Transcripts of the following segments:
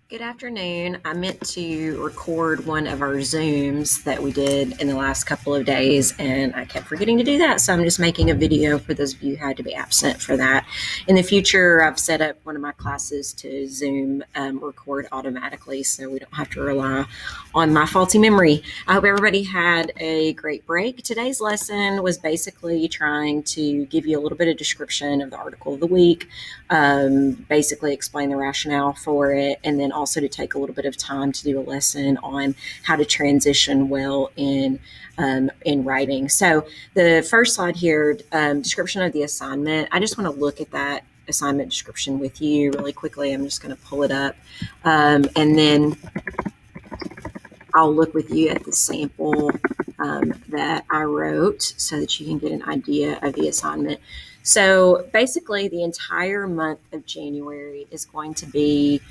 Good afternoon. I meant to record one of our Zooms that we did in the last couple of days, and I kept forgetting to do that. So I'm just making a video for those of you who had to be absent for that. In the future, I've set up one of my classes to Zoom record automatically, so we don't have to rely on my faulty memory. I hope everybody had a great break. Today's lesson was basically trying to give you a little bit of description of the article of the week, basically explain the rationale for it, and then also to take a little bit of time to do a lesson on how to transition well in writing. So the first slide here, description of the assignment. I just want to look at that assignment description with you really quickly. I'm just going to pull it up, and then I'll look with you at the sample that I wrote so that you can get an idea of the assignment. So basically, the entire month of January is going to be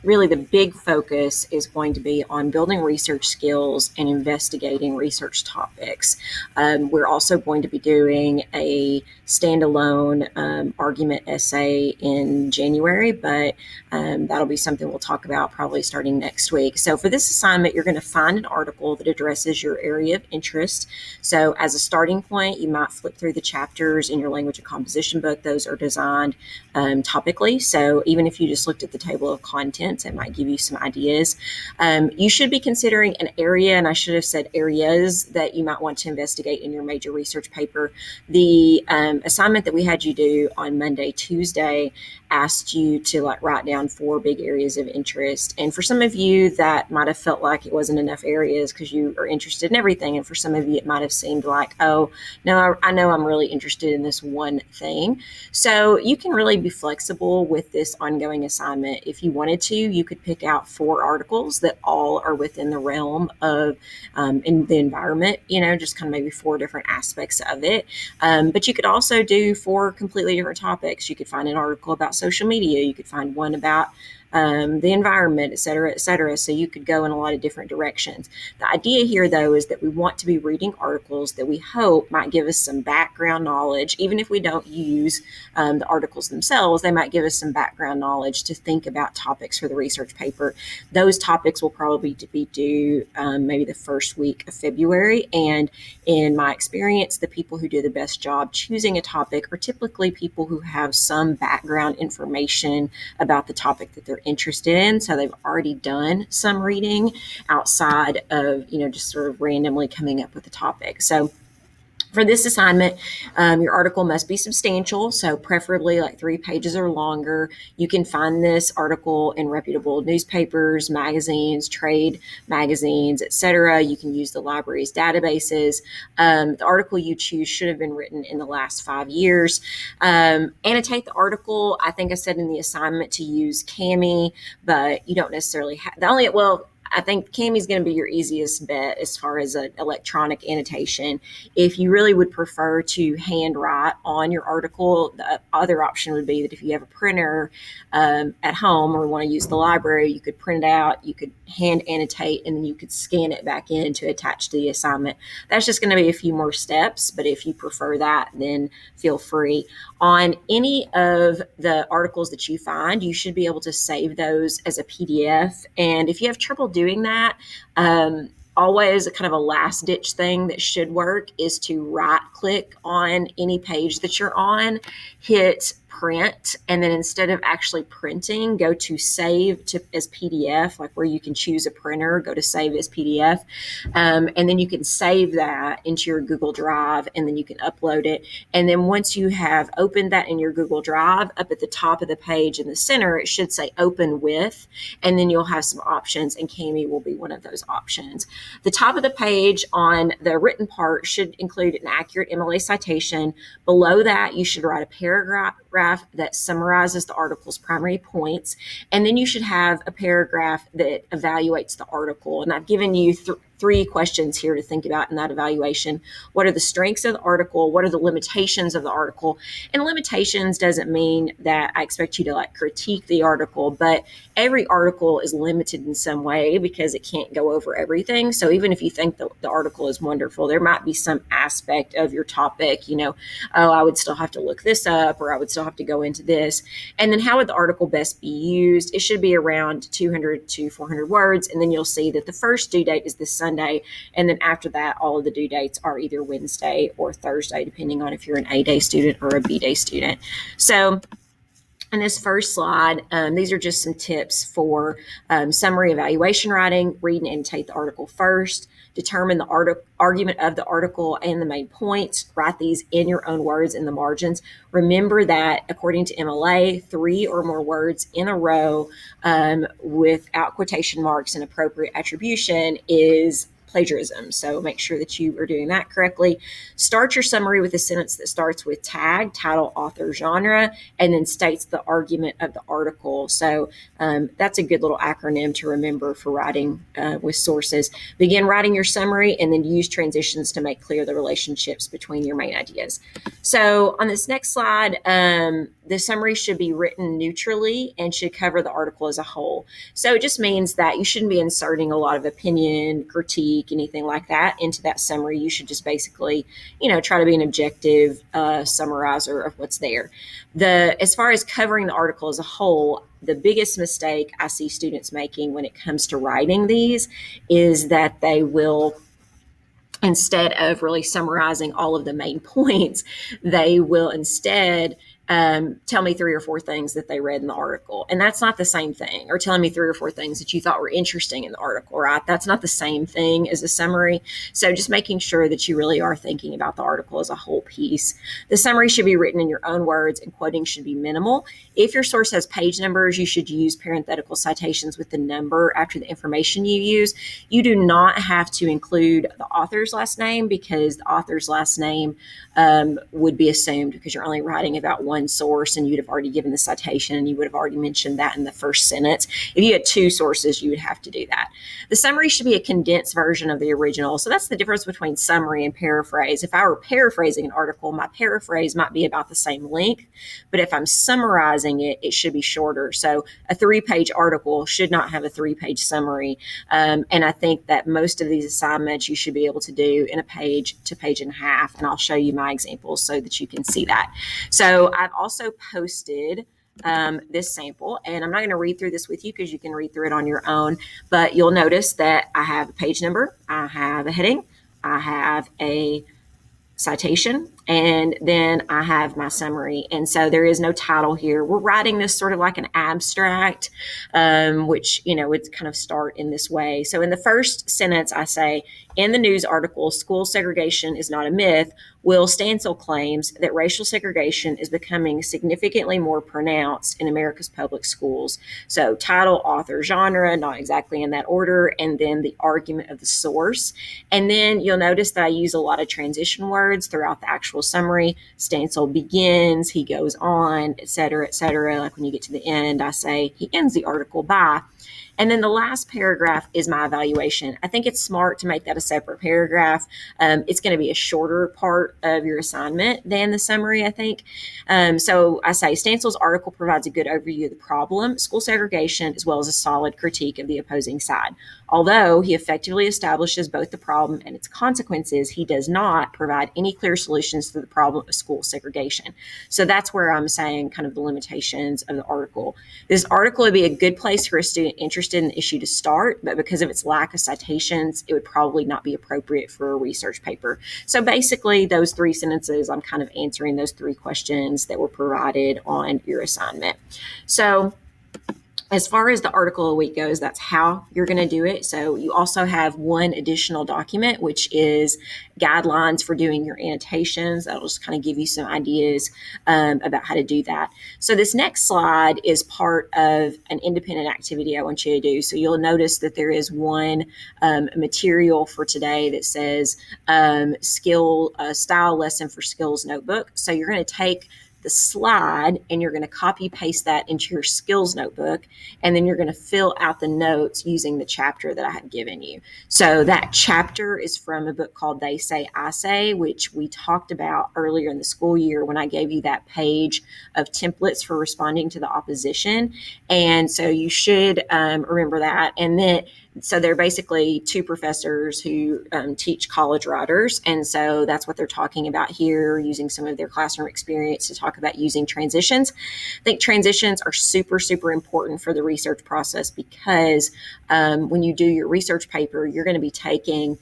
really the big focus is going to be on building research skills and investigating research topics. We're also going to be doing a standalone argument essay in January, but that'll be something we'll talk about probably starting next week. So for this assignment, you're going to find an article that addresses your area of interest. So as a starting point, you might flip through the chapters in your language and composition book. Those are designed topically. So even if you just looked at the table of contents, it might give you some ideas. You should be considering an area, and I should have said areas that you might want to investigate in your major research paper. The assignment that we had you do on Monday, Tuesday, asked you to write down 4 big areas of interest. And for some of you, that might have felt like it wasn't enough areas because you are interested in everything. And for some of you, it might have seemed like, oh, no, I know I'm really interested in this one thing. So you can really be flexible with this ongoing assignment. If you wanted to, you could pick out 4 articles that all are within the realm of in the environment, just kind of maybe 4 different aspects of it. But you could also do 4 completely different topics. You could find an article about social media. You could find one about the environment, et cetera, et cetera. So you could go in a lot of different directions. The idea here, though, is that we want to be reading articles that we hope might give us some background knowledge. Even if we don't use the articles themselves, they might give us some background knowledge to think about topics for the research paper. Those topics will probably be due maybe the first week of February. And in my experience, the people who do the best job choosing a topic are typically people who have some background information about the topic that they're interested in. So they've already done some reading outside of, just sort of randomly coming up with a topic. So for this assignment, your article must be substantial, so preferably 3 pages or longer. You can find this article in reputable newspapers, magazines, trade magazines, etc. You can use the library's databases. The article you choose should have been written in the last 5 years. Annotate the article. I think I said in the assignment to use Kami, but you don't necessarily have I think Kami's going to be your easiest bet as far as an electronic annotation. If you really would prefer to handwrite on your article, the other option would be that if you have a printer at home or want to use the library, you could print it out, you could hand annotate, and then you could scan it back in to attach to the assignment. That's just going to be a few more steps, but if you prefer that, then feel free. On any of the articles that you find, you should be able to save those as a PDF. And if you have trouble doing that, always a kind of a last ditch thing that should work is to right click on any page that you're on, hit print, and then instead of actually printing, go to save as PDF, like where you can choose a printer, go to save as PDF. And then you can save that into your Google Drive, and then you can upload it. And then once you have opened that in your Google Drive, up at the top of the page in the center, it should say open with, and then you'll have some options, and Kami will be one of those options. The top of the page on the written part should include an accurate MLA citation. Below that, you should write a paragraph that summarizes the article's primary points, and then you should have a paragraph that evaluates the article. And I've given you three questions here to think about in that evaluation. What are the strengths of the article? What are the limitations of the article? And limitations doesn't mean that I expect you to like critique the article, but every article is limited in some way because it can't go over everything. So even if you think the article is wonderful, there might be some aspect of your topic, oh, I would still have to look this up, or I would still have to go into this. And then how would the article best be used? It should be around 200 to 400 words. And then you'll see that the first due date is this Sunday. And then after that, all of the due dates are either Wednesday or Thursday, depending on if you're an A-day student or a B-day student. So in this first slide, these are just some tips for summary evaluation writing. Read and annotate the article first. Determine the argument of the article and the main points. Write these in your own words in the margins. Remember that according to MLA, 3 or more words in a row without quotation marks and appropriate attribution is plagiarism. So make sure that you are doing that correctly. Start your summary with a sentence that starts with tag, title, author, genre, and then states the argument of the article. So that's a good little acronym to remember for writing with sources. Begin writing your summary and then use transitions to make clear the relationships between your main ideas. So on this next slide, the summary should be written neutrally and should cover the article as a whole. So it just means that you shouldn't be inserting a lot of opinion, critique, anything like that into that summary. You should just basically, try to be an objective summarizer of what's there. As far as covering the article as a whole, the biggest mistake I see students making when it comes to writing these is that they will, instead of really summarizing all of the main points, they will instead tell me 3 or 4 things that they read in the article. And that's not the same thing. Or telling me 3 or 4 things that you thought were interesting in the article, right? That's not the same thing as a summary. So just making sure that you really are thinking about the article as a whole piece. The summary should be written in your own words and quoting should be minimal. If your source has page numbers, you should use parenthetical citations with the number after the information you use. You do not have to include the author's last name because the author's last name would be assumed because you're only writing about one source and you'd have already given the citation and you would have already mentioned that in the first sentence. If you had 2 sources, you would have to do that. The summary should be a condensed version of the original. So that's the difference between summary and paraphrase. If I were paraphrasing an article, my paraphrase might be about the same length, but if I'm summarizing it, it should be shorter. So a 3-page article should not have a 3-page summary. And I think that most of these assignments you should be able to do in a page to page and a half. And I'll show you my examples so that you can see that. So I've also posted this sample, and I'm not going to read through this with you because you can read through it on your own, but you'll notice that I have a page number, I have a heading, I have a citation, and then I have my summary. And so there is no title here. We're writing this sort of like an abstract, which, would kind of start in this way. So in the first sentence, I say, in the news article, school segregation is not a myth, Will Stansel claims that racial segregation is becoming significantly more pronounced in America's public schools. So title, author, genre, not exactly in that order, and then the argument of the source. And then you'll notice that I use a lot of transition words throughout the actual summary. Stansel begins, he goes on, et cetera, et cetera. Like when you get to the end, I say he ends the article by. And then the last paragraph is my evaluation. I think it's smart to make that a separate paragraph. It's going to be a shorter part of your assignment than the summary, I think. So I say Stansel's article provides a good overview of the problem, school segregation, as well as a solid critique of the opposing side. Although he effectively establishes both the problem and its consequences, he does not provide any clear solutions to the problem of school segregation. So that's where I'm saying kind of the limitations of the article. This article would be a good place for a student interested in the issue to start, but because of its lack of citations, it would probably not be appropriate for a research paper. So basically, those 3 sentences, I'm kind of answering those 3 questions that were provided on your assignment. So as far as the article of the week goes, that's how you're going to do it. So you also have one additional document, which is guidelines for doing your annotations. That'll just kind of give you some ideas about how to do that. So this next slide is part of an independent activity I want you to do. So you'll notice that there is one material for today that says style lesson for skills notebook. So you're going to take the slide and you're going to copy paste that into your skills notebook. And then you're going to fill out the notes using the chapter that I have given you. So that chapter is from a book called They Say, I Say, which we talked about earlier in the school year when I gave you that page of templates for responding to the opposition. And so you should remember that. And then so they're basically two professors who teach college writers. And so that's what they're talking about here, using some of their classroom experience to talk about using transitions. I think transitions are super, super important for the research process because when you do your research paper, you're going to be taking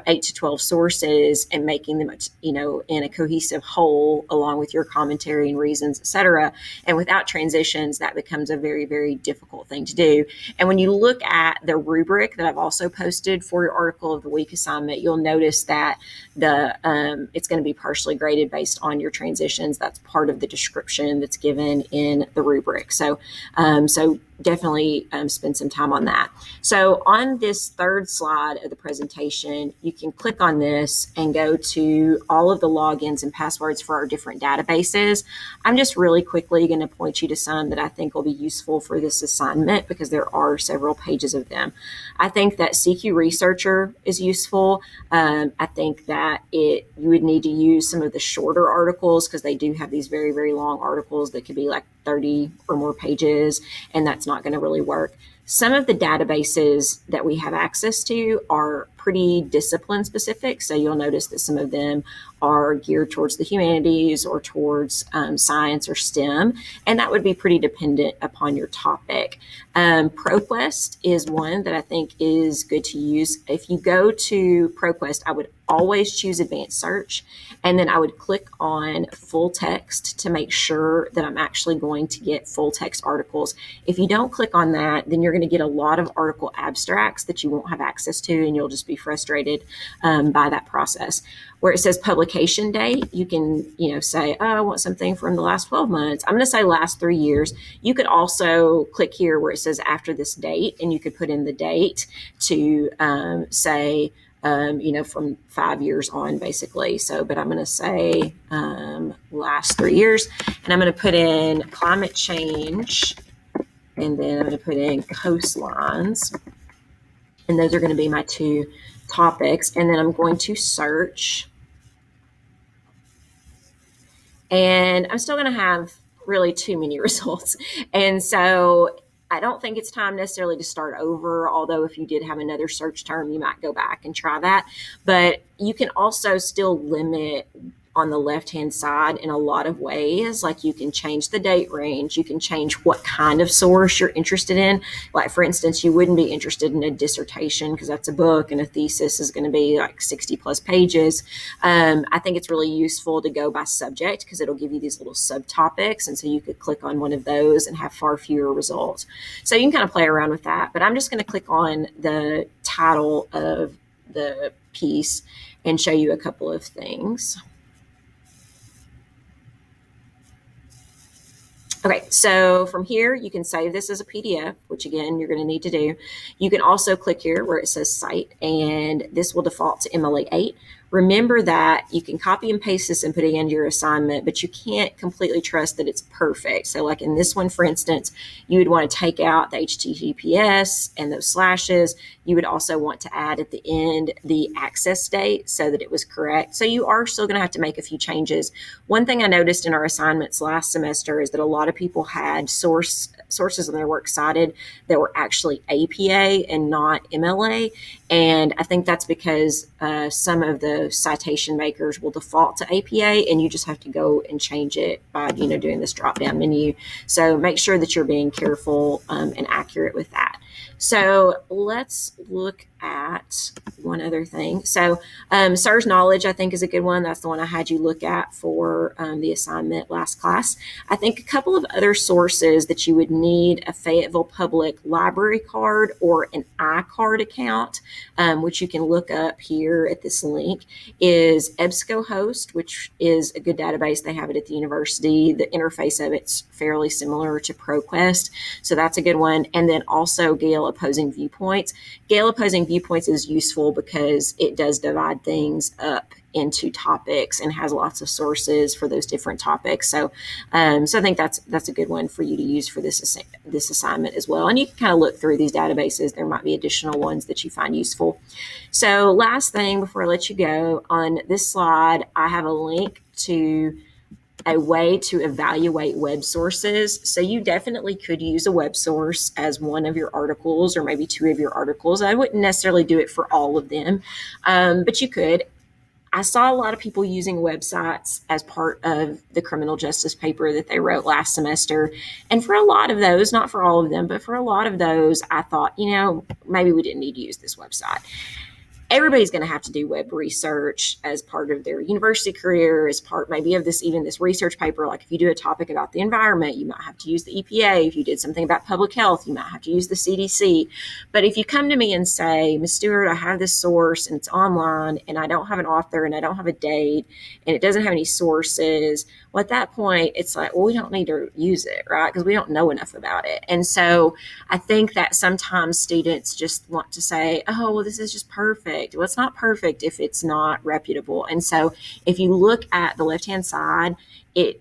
8 to 12 sources and making them, in a cohesive whole along with your commentary and reasons, et cetera. And without transitions, that becomes a very, very difficult thing to do. And when you look at the rubric that I've also posted for your article of the week assignment, you'll notice that it's going to be partially graded based on your transitions. That's part of the description that's given in the rubric. So definitely spend some time on that. So on this third slide of the presentation, you can click on this and go to all of the logins and passwords for our different databases. I'm just really quickly going to point you to some that I think will be useful for this assignment because there are several pages of them. I think that CQ Researcher is useful. I think that you would need to use some of the shorter articles because they do have these very, very long articles that could be like 30 or more pages, and that's not going to really work. Some of the databases that we have access to are pretty discipline specific. So you'll notice that some of them are geared towards the humanities or towards science or STEM, and that would be pretty dependent upon your topic. ProQuest is one that I think is good to use. If you go to ProQuest, I would always choose advanced search, and then I would click on full text to make sure that I'm actually going to get full text articles. If you don't click on that, then you're going to get a lot of article abstracts that you won't have access to, and you'll just be frustrated by that process. Where it says publication date, you can say, I want something from the last 12 months. I'm going to say last 3 years. You could also click here where it says after this date, and you could put in the date to say from 5 years on, basically. So, but I'm going to say last 3 years, and I'm going to put in climate change, and then I'm going to put in coastlines, and those are going to be my two topics. And then I'm going to search, and I'm still going to have really too many results. And so I don't think it's time necessarily to start over, although if you did have another search term, you might go back and try that. But you can also still limit on the left-hand side in a lot of ways. Like you can change the date range, you can change what kind of source you're interested in. Like for instance, you wouldn't be interested in a dissertation because that's a book, and a thesis is going to be like 60 plus pages. I think it's really useful to go by subject because it'll give you these little subtopics, and so you could click on one of those and have far fewer results. So you can kind of play around with that, but I'm just going to click on the title of the piece and show you a couple of things. Okay, so from here, you can save this as a PDF, which again, you're going to need to do. You can also click here where it says Cite, and this will default to MLA 8. Remember that you can copy and paste this and put it into your assignment, but you can't completely trust that it's perfect. So like in this one, for instance, you would want to take out the HTTPS and those slashes. You would also want to add at the end the access date so that it was correct. So you are still going to have to make a few changes. One thing I noticed in our assignments last semester is that a lot of people had sources in their works cited that were actually APA and not MLA. And I think that's because some of the citation makers will default to APA, and you just have to go and change it by doing this drop down menu. So make sure that you're being careful and accurate with that. So let's look at one other thing. So SIRS Knowledge, I think, is a good one. That's the one I had you look at for the assignment last class. I think a couple of other sources that you would need: a Fayetteville Public Library card or an iCard account, which you can look up here at this link, is EBSCOhost, which is a good database. They have it at the university. The interface of it's fairly similar to ProQuest, so that's a good one. And then also Gale Opposing Viewpoints. Gale Opposing Viewpoints is useful because it does divide things up into topics and has lots of sources for those different topics. So I think that's a good one for you to use for this assignment as well. And you can kind of look through these databases. There might be additional ones that you find useful. So last thing before I let you go, on this slide, I have a link to a way to evaluate web sources. So you definitely could use a web source as one of your articles or maybe two of your articles. I wouldn't necessarily do it for all of them, but you could. I saw a lot of people using websites as part of the criminal justice paper that they wrote last semester. And for a lot of those, not for all of them, but for a lot of those, I thought, maybe we didn't need to use this website. Everybody's going to have to do web research as part of their university career, as part maybe of this research paper. Like if you do a topic about the environment, you might have to use the EPA. If you did something about public health, you might have to use the CDC. But if you come to me and say, Ms. Stewart, I have this source and it's online and I don't have an author and I don't have a date and it doesn't have any sources, well, at that point, it's like, well, we don't need to use it, right? Because we don't know enough about it. And so I think that sometimes students just want to say, oh, well, this is just perfect. Well, it's not perfect if it's not reputable. And so if you look at the left-hand side,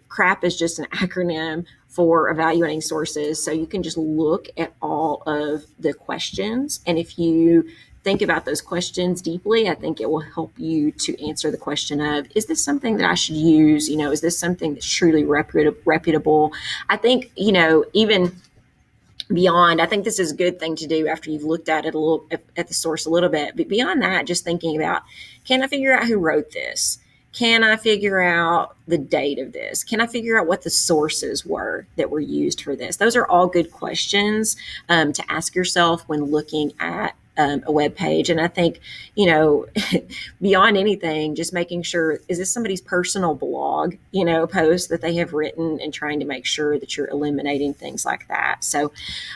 CRAP is just an acronym for evaluating sources. So you can just look at all of the questions. And if you think about those questions deeply, I think it will help you to answer the question of, is this something that I should use? Is this something that's truly reputable? I think, even beyond, I think this is a good thing to do after you've looked at it at the source a little bit. But beyond that, just thinking about, can I figure out who wrote this? Can I figure out the date of this? Can I figure out what the sources were that were used for this? Those are all good questions to ask yourself when looking at a web page. And I think, beyond anything, just making sure, is this somebody's personal blog, post that they have written, and trying to make sure that you're eliminating things like that. So,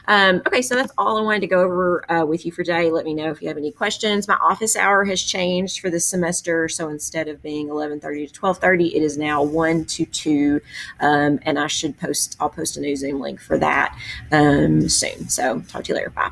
okay, so that's all I wanted to go over with you for today. Let me know if you have any questions. My office hour has changed for this semester. So instead of being 11:30 to 12:30, it is now 1 to 2. And I'll post a new Zoom link for that soon. So talk to you later. Bye.